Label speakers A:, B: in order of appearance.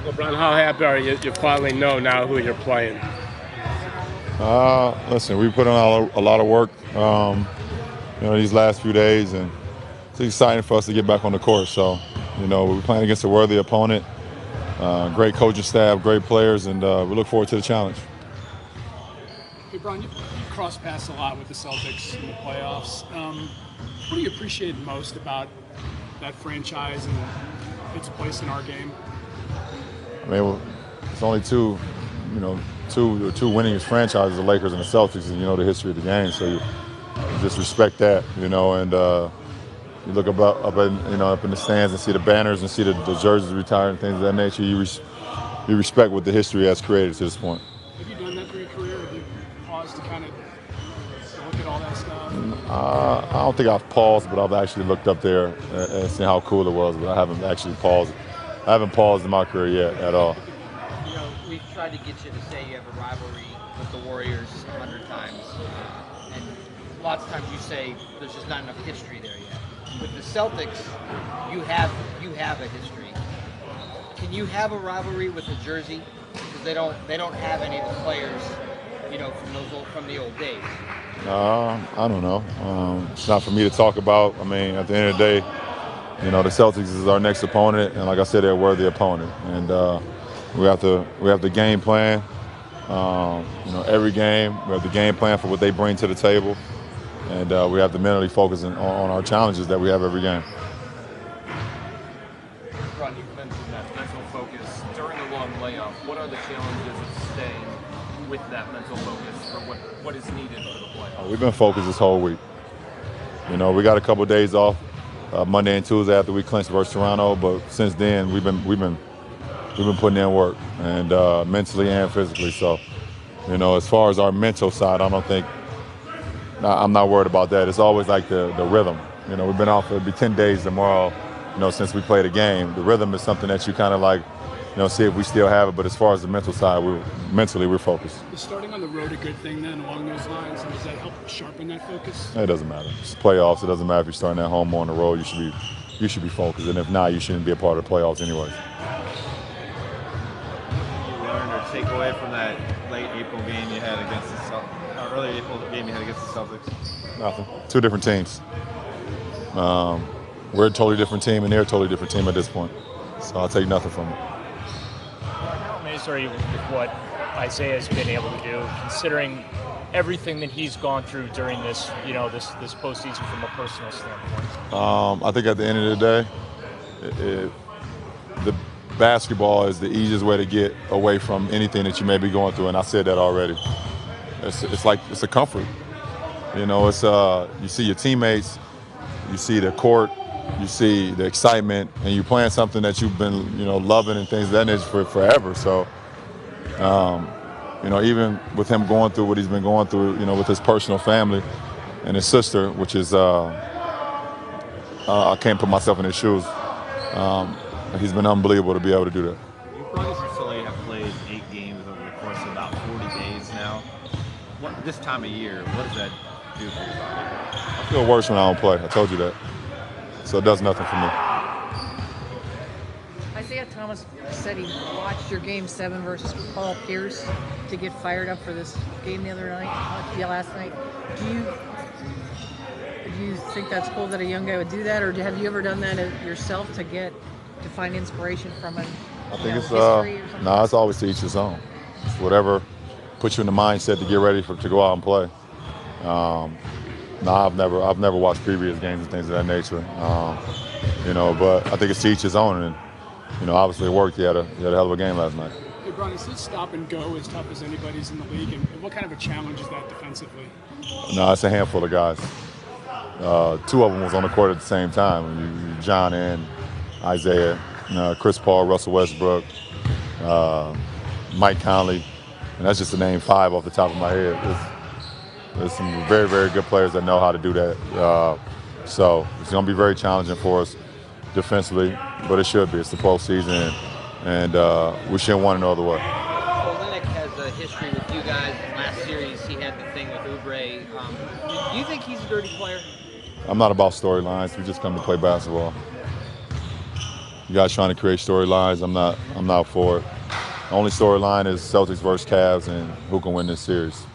A: LeBron, how happy are you? You finally know now who you're playing.
B: Listen, we put in a lot of work, these last few days, and it's exciting for us to get back on the court. So, we're playing against a worthy opponent, great coaching staff, great players, and we look forward to the challenge.
C: Hey, Bron, you cross paths a lot with the Celtics in the playoffs. What do you appreciate most about that franchise and its place in our game?
B: I mean, it's only two winningest franchises, the Lakers and the Celtics, and the history of the game. So you just respect that, and you look up in the stands and see the banners and see the jerseys retired and things of that nature. You respect what the history has created to this point.
C: Have you done that through your career? Have you paused to kind of look at all that stuff?
B: I don't think I've paused, but I've actually looked up there and seen how cool it was. But I haven't actually paused. I haven't paused in my career yet at all.
D: We've tried to get you to say you have a rivalry with the Warriors 100 times, and lots of times you say there's just not enough history there yet. With the Celtics, you have a history. Can you have a rivalry with the Jersey? Because they don't have any of the players, from the old days.
B: I don't know. It's not for me to talk about. I mean, at the end of the day, the Celtics is our next opponent, and like I said, they're a worthy opponent, and we have to game plan. Every game we have the game plan for what they bring to the table, and we have to mentally focus on our challenges that we have every game.
E: Ron, you mentioned that mental focus during a long layoff. What are the challenges of staying with that mental focus for what is needed for the playoffs?
B: We've been focused this whole week. We got a couple of days off, Monday and Tuesday after we clinched versus Toronto, but since then we've been putting in work, and mentally and physically. So, as far as our mental side, I'm not worried about that. It's always like the rhythm. We've been off. It'll be 10 days tomorrow. Since we played a game, the rhythm is something that you kind of like. See if we still have it. But as far as the mental side, we're focused.
C: Is starting on the road a good thing then, along those lines? And does that help sharpen that focus?
B: It doesn't matter. It's playoffs. It doesn't matter if you're starting at home or on the road. You should be focused. And if not, you shouldn't be a part of the playoffs anyways.
F: Take away from that late April game you had against the Celtics, early April game you had against the Celtics?
B: Nothing. Two different teams. We're a totally different team, and they're a totally different team at this point. So I'll take nothing from it.
G: How amazed are you with what Isaiah's been able to do, considering everything that he's gone through during this, this postseason from a personal standpoint?
B: I think at the end of the day, the basketball is the easiest way to get away from anything that you may be going through, and I said that already. It's a comfort. You see your teammates, you see the court, you see the excitement, and you're playing something that you've been, loving and things of that nature for forever. So, even with him going through what he's been going through, with his personal family and his sister, which is, I can't put myself in his shoes. He's been unbelievable to be able to do that.
F: You personally have played 8 games over the course of about 40 days now. This time of year, what does that do for your body?
B: I feel worse when I don't play. I told you that. So it does nothing for me.
H: Isaiah Thomas said he watched your Game 7 versus Paul Pierce to get fired up for this game the other night, last night. Do you think that's cool that a young guy would do that, or have you ever done that yourself to find inspiration from it?
B: I think it's it's always to each his own. It's whatever puts you in the mindset to get ready to go out and play. I've never watched previous games and things of that nature. But I think it's to each his own, and obviously it worked. He had a hell of a game last night.
C: Hey, Bron, is this stop and go as tough as anybody's in the league, and what kind of a challenge is that defensively?
B: No, it's a handful of guys. 2 of them was on the court at the same time. John and Isaiah, Chris Paul, Russell Westbrook, Mike Conley, and that's just to name 5 off the top of my head. There's some very, very good players that know how to do that. So it's going to be very challenging for us defensively, but it should be. It's the postseason, and we shouldn't want it no other way.
D: Olynyk has a history with you guys. Last series, he had the thing with Oubre. Do you think he's a dirty player?
B: I'm not about storylines. We just come to play basketball. You guys trying to create storylines. I'm not for it. The only storyline is Celtics versus Cavs and who can win this series.